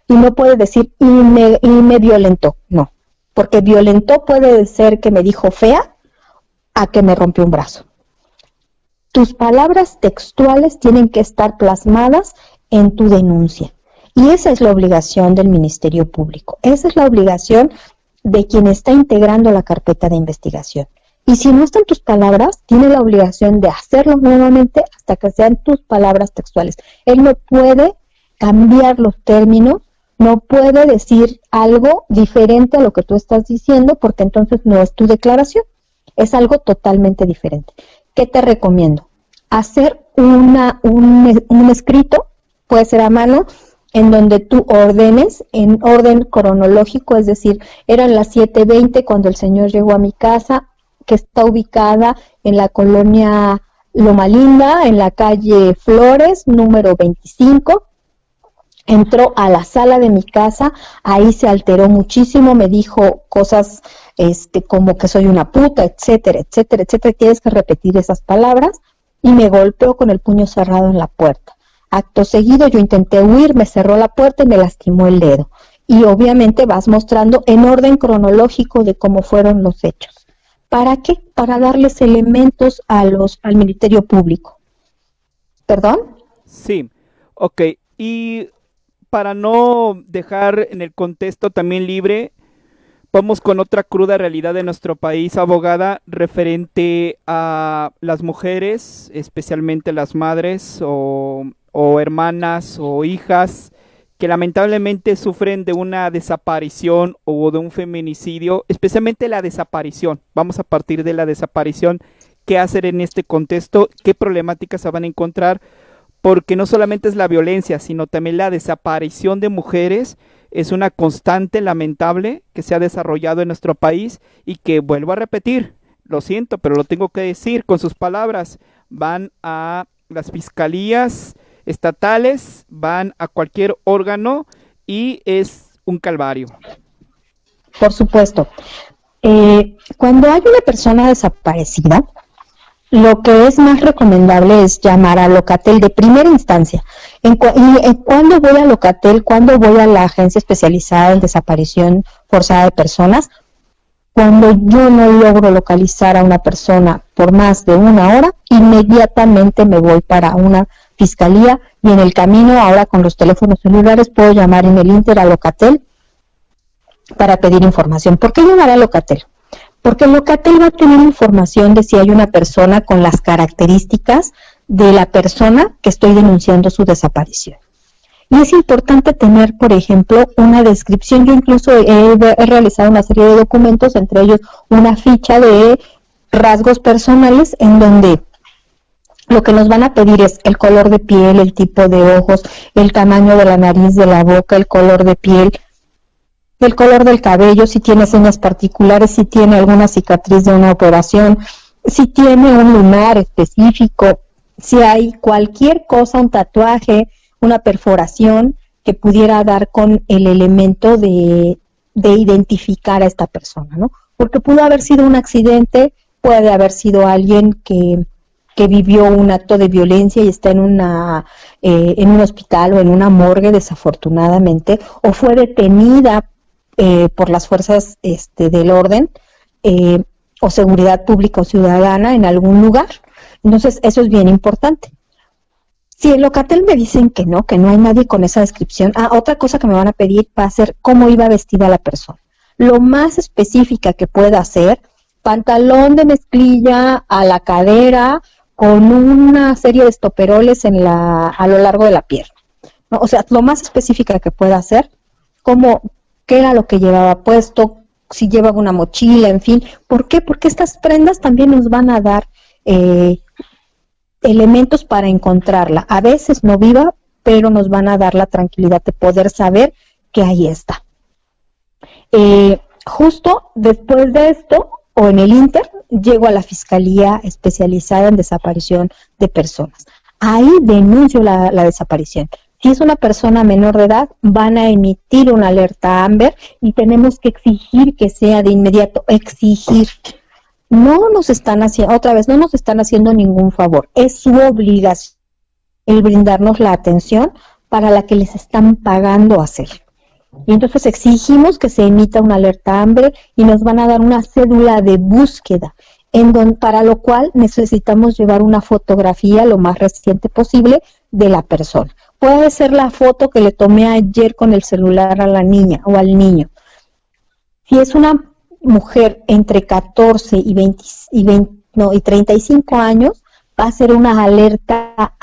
C: Y no puedes decir, y me violentó, no. Porque violentó puede ser que me dijo fea a que me rompió un brazo. Tus palabras textuales tienen que estar plasmadas en tu denuncia. Y esa es la obligación del Ministerio Público. Esa es la obligación de quien está integrando la carpeta de investigación. Y si no están tus palabras, tiene la obligación de hacerlo nuevamente hasta que sean tus palabras textuales. Él no puede cambiar los términos no puede decir algo diferente a lo que tú estás diciendo, porque entonces no es tu declaración, es algo totalmente diferente. ¿Qué te recomiendo? Hacer un escrito, puede ser a mano, en donde tú ordenes en orden cronológico, es decir, eran las 7:20 cuando el señor llegó a mi casa, que está ubicada en la colonia Loma Linda, en la calle Flores, número 25. Entró a la sala de mi casa, ahí se alteró muchísimo, me dijo cosas como que soy una puta, etcétera, etcétera, etcétera, tienes que repetir esas palabras, y me golpeó con el puño cerrado en la puerta. Acto seguido yo intenté huir, me cerró la puerta y me lastimó el dedo. Y obviamente vas mostrando en orden cronológico de cómo fueron los hechos. ¿Para qué? Para darles elementos al Ministerio Público. ¿Perdón?
B: Sí, ok. Y para no dejar en el contexto también libre, vamos con otra cruda realidad de nuestro país, abogada, referente a las mujeres, especialmente las madres o hermanas o hijas que lamentablemente sufren de una desaparición o de un feminicidio, especialmente la desaparición. Vamos a partir de la desaparición. ¿Qué hacer en este contexto? ¿Qué problemáticas se van a encontrar? Porque no solamente es la violencia, sino también la desaparición de mujeres es una constante lamentable que se ha desarrollado en nuestro país y que, vuelvo a repetir, lo siento, pero lo tengo que decir con sus palabras, van a las fiscalías estatales, van a cualquier órgano y es un calvario.
C: Por supuesto. Cuando hay una persona desaparecida, lo que es más recomendable es llamar a Locatel de primera instancia. ¿Cuándo voy a Locatel? ¿Cuándo voy a la agencia especializada en desaparición forzada de personas? Cuando yo no logro localizar a una persona por más de una hora, inmediatamente me voy para una fiscalía y en el camino, ahora con los teléfonos celulares, puedo llamar en el Inter a Locatel para pedir información. ¿Por qué llamar a Locatel? Porque Locatel va a tener información de si hay una persona con las características de la persona que estoy denunciando su desaparición. Y es importante tener, por ejemplo, una descripción. Yo incluso he realizado una serie de documentos, entre ellos una ficha de rasgos personales, en donde lo que nos van a pedir es el color de piel, el tipo de ojos, el tamaño de la nariz, de la boca, el color de piel, el color del cabello, si tiene señas particulares, si tiene alguna cicatriz de una operación, si tiene un lunar específico, si hay cualquier cosa, un tatuaje, una perforación que pudiera dar con el elemento de identificar a esta persona, ¿no? Porque pudo haber sido un accidente, puede haber sido alguien que vivió un acto de violencia y está en un hospital o en una morgue, desafortunadamente, o fue detenida por las fuerzas del orden o seguridad pública o ciudadana en algún lugar. Entonces, eso es bien importante. Si en Locatel me dicen que no hay nadie con esa descripción, otra cosa que me van a pedir va a ser cómo iba vestida la persona. Lo más específica que pueda ser, pantalón de mezclilla a la cadera, con una serie de estoperoles a lo largo de la pierna, ¿no? O sea, lo más específica que pueda hacer, qué era lo que llevaba puesto, si llevaba una mochila, en fin. ¿Por qué? Porque estas prendas también nos van a dar elementos para encontrarla. A veces no viva, pero nos van a dar la tranquilidad de poder saber que ahí está. Justo después de esto, o en el Inter, llego a la Fiscalía Especializada en Desaparición de Personas. Ahí denuncio la desaparición. Si es una persona menor de edad, van a emitir una alerta AMBER y tenemos que exigir que sea de inmediato, exigir. No nos están haciendo ningún favor. Es su obligación el brindarnos la atención para la que les están pagando hacer. Y entonces exigimos que se emita una alerta AMBER y nos van a dar una cédula de búsqueda, para lo cual necesitamos llevar una fotografía lo más reciente posible de la persona. Puede ser la foto que le tomé ayer con el celular a la niña o al niño. Si es una mujer entre 14 y 35 años, va a ser una alerta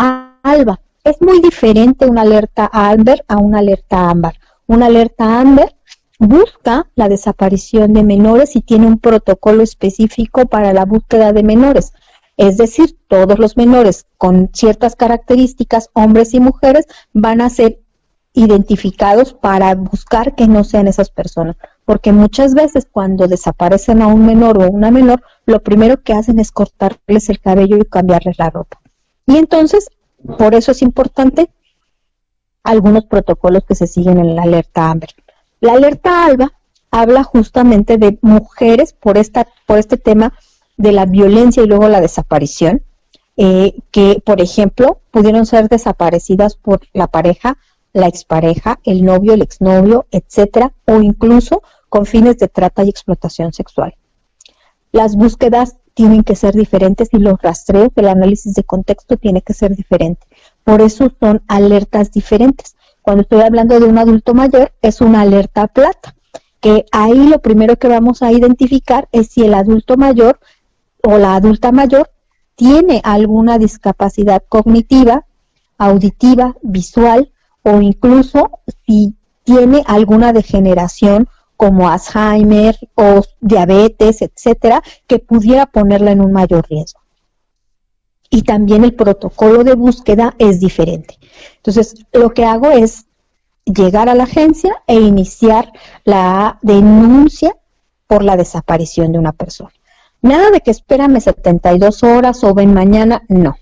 C: ALBA. Es muy diferente una alerta AMBER a una alerta ámbar. Una alerta Amber busca la desaparición de menores y tiene un protocolo específico para la búsqueda de menores. Es decir, todos los menores con ciertas características, hombres y mujeres, van a ser identificados para buscar que no sean esas personas. Porque muchas veces cuando desaparecen a un menor o una menor, lo primero que hacen es cortarles el cabello y cambiarles la ropa. Y entonces, por eso es importante algunos protocolos que se siguen en la alerta Amber. La alerta Alba habla justamente de mujeres por este tema de la violencia y luego la desaparición, que por ejemplo pudieron ser desaparecidas por la pareja, la expareja, el novio, el exnovio, etcétera, o incluso con fines de trata y explotación sexual. Las búsquedas tienen que ser diferentes y los rastreos, el análisis de contexto tiene que ser diferente. Por eso son alertas diferentes. Cuando estoy hablando de un adulto mayor, es una alerta plata, que ahí lo primero que vamos a identificar es si el adulto mayor o la adulta mayor tiene alguna discapacidad cognitiva, auditiva, visual, o incluso si tiene alguna degeneración como Alzheimer o diabetes, etcétera, que pudiera ponerla en un mayor riesgo. Y también el protocolo de búsqueda es diferente. Entonces, lo que hago es llegar a la agencia e iniciar la denuncia por la desaparición de una persona. Nada de que espérame 72 horas o ven mañana, no.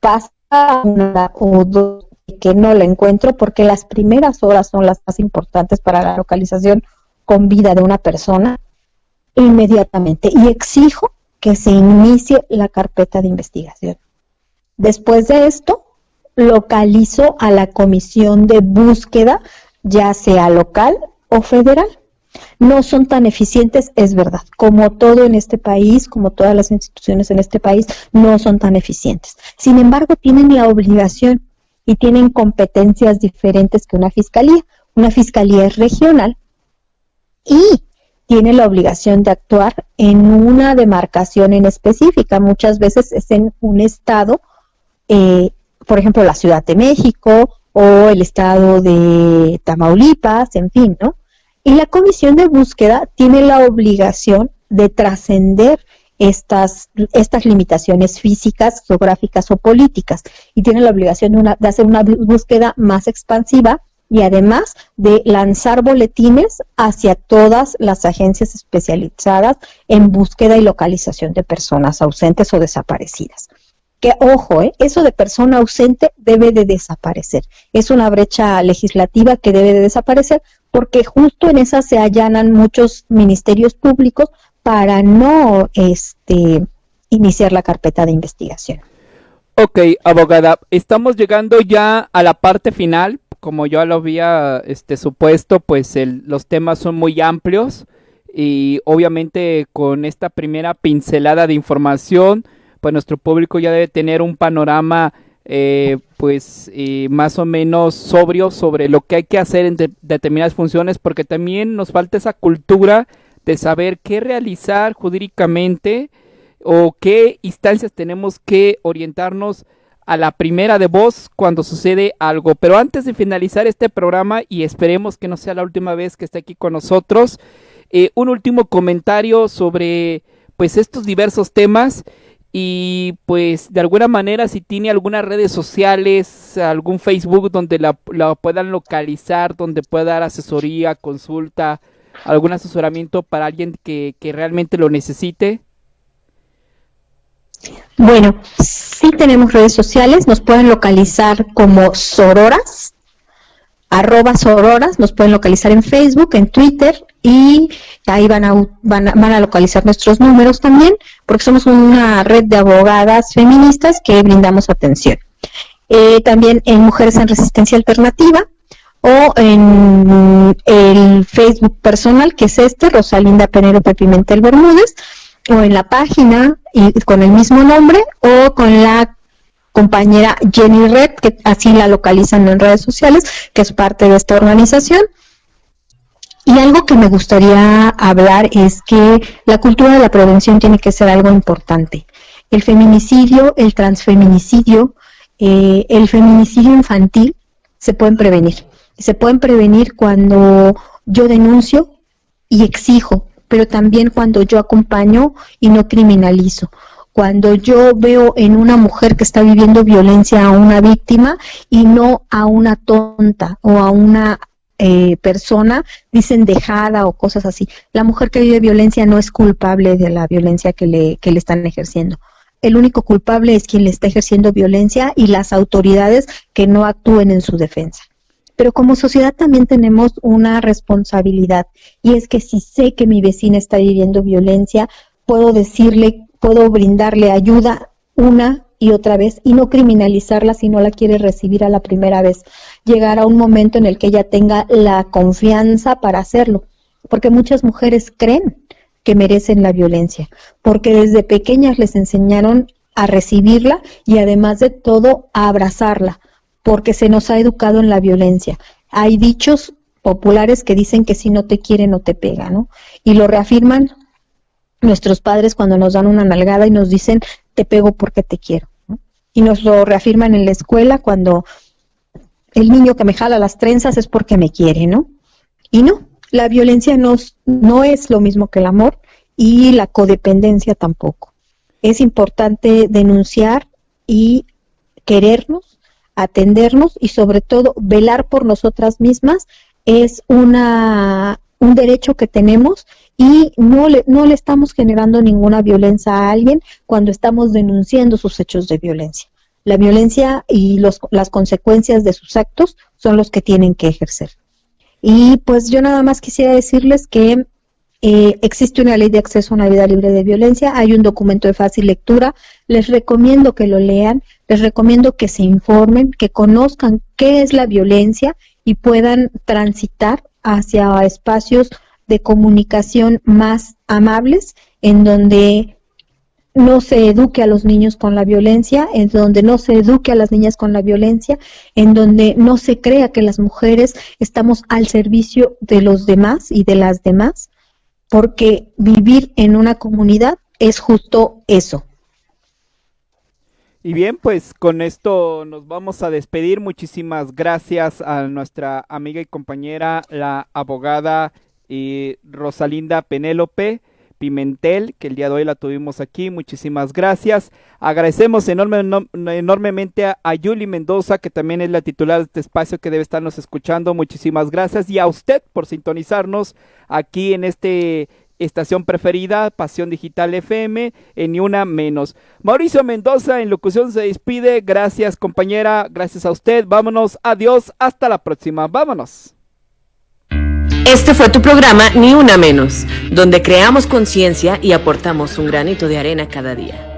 C: Pasa una hora o dos que no la encuentro, porque las primeras horas son las más importantes para la localización con vida de una persona, inmediatamente. Y exijo que se inicie la carpeta de investigación. Después de esto, localizo a la comisión de búsqueda, ya sea local o federal. No son tan eficientes, es verdad, como todo en este país, como todas las instituciones en este país, no son tan eficientes. Sin embargo, tienen la obligación y tienen competencias diferentes que una fiscalía. Una fiscalía es regional y tiene la obligación de actuar en una demarcación en específica. Muchas veces es en un estado, por ejemplo, la Ciudad de México o el estado de Tamaulipas, en fin, ¿no? Y la comisión de búsqueda tiene la obligación de trascender estas limitaciones físicas, geográficas o políticas, y tiene la obligación de hacer una búsqueda más expansiva y además de lanzar boletines hacia todas las agencias especializadas en búsqueda y localización de personas ausentes o desaparecidas. Que ojo, eso de persona ausente debe de desaparecer. Es una brecha legislativa que debe de desaparecer porque justo en esa se allanan muchos ministerios públicos para no iniciar la carpeta de investigación.
B: Ok, abogada, estamos llegando ya a la parte final. Como yo lo había supuesto, pues los temas son muy amplios y obviamente con esta primera pincelada de información, pues nuestro público ya debe tener un panorama más o menos sobrio sobre lo que hay que hacer en determinadas funciones, porque también nos falta esa cultura de saber qué realizar jurídicamente o qué instancias tenemos que orientarnos a la primera de voz cuando sucede algo. Pero antes de finalizar este programa, y esperemos que no sea la última vez que esté aquí con nosotros, un último comentario sobre pues estos diversos temas y pues de alguna manera si tiene algunas redes sociales, algún Facebook donde la puedan localizar, donde pueda dar asesoría, consulta, algún asesoramiento para alguien que realmente lo necesite.
C: Bueno, sí tenemos redes sociales, nos pueden localizar como Sororas, @Sororas, nos pueden localizar en Facebook, en Twitter, y ahí van a localizar nuestros números también, porque somos una red de abogadas feministas que brindamos atención. También en Mujeres en Resistencia Alternativa, o en el Facebook personal, que es Rosalinda Penélope Pimentel Bermúdez, o en la página y con el mismo nombre, o con la compañera Jenny Red, que así la localizan en redes sociales, que es parte de esta organización. Y algo que me gustaría hablar es que la cultura de la prevención tiene que ser algo importante. El feminicidio, el transfeminicidio, el feminicidio infantil se pueden prevenir. Se pueden prevenir cuando yo denuncio y exijo, pero también cuando yo acompaño y no criminalizo. Cuando yo veo en una mujer que está viviendo violencia a una víctima y no a una tonta o a una persona, dicen dejada o cosas así. La mujer que vive violencia no es culpable de la violencia que le están ejerciendo. El único culpable es quien le está ejerciendo violencia y las autoridades que no actúen en su defensa. Pero como sociedad también tenemos una responsabilidad, y es que si sé que mi vecina está viviendo violencia, puedo brindarle ayuda una y otra vez y no criminalizarla si no la quiere recibir a la primera vez. Llegar a un momento en el que ella tenga la confianza para hacerlo, porque muchas mujeres creen que merecen la violencia, porque desde pequeñas les enseñaron a recibirla y además de todo a abrazarla, porque se nos ha educado en la violencia. Hay dichos populares que dicen que si no te quiere no te pega, ¿no? Y lo reafirman nuestros padres cuando nos dan una nalgada y nos dicen te pego porque te quiero, ¿no? Y nos lo reafirman en la escuela cuando el niño que me jala las trenzas es porque me quiere, ¿no? Y no, la violencia no es lo mismo que el amor y la codependencia tampoco. Es importante denunciar y querernos, atendernos y sobre todo velar por nosotras mismas. Es un derecho que tenemos y no le estamos generando ninguna violencia a alguien cuando estamos denunciando sus hechos de violencia. La violencia y las consecuencias de sus actos son los que tienen que ejercer. Y pues yo nada más quisiera decirles que existe una ley de acceso a una vida libre de violencia, hay un documento de fácil lectura, les recomiendo que lo lean, les recomiendo que se informen, que conozcan qué es la violencia y puedan transitar hacia espacios de comunicación más amables, en donde no se eduque a los niños con la violencia, en donde no se eduque a las niñas con la violencia, en donde no se crea que las mujeres estamos al servicio de los demás y de las demás, porque vivir en una comunidad es justo eso.
B: Y bien, pues con esto nos vamos a despedir. Muchísimas gracias a nuestra amiga y compañera, la abogada Rosalinda Penélope Pimentel, que el día de hoy la tuvimos aquí. Muchísimas gracias. Agradecemos enormemente a Yuli Mendoza, que también es la titular de este espacio, que debe estarnos escuchando. Muchísimas gracias. Y a usted por sintonizarnos aquí en este estación preferida, Pasión Digital FM, en Ni Una Menos. Mauricio Mendoza en locución se despide. Gracias, compañera. Gracias a usted. Vámonos. Adiós. Hasta la próxima. Vámonos.
A: Este fue tu programa Ni Una Menos, donde creamos conciencia y aportamos un granito de arena cada día.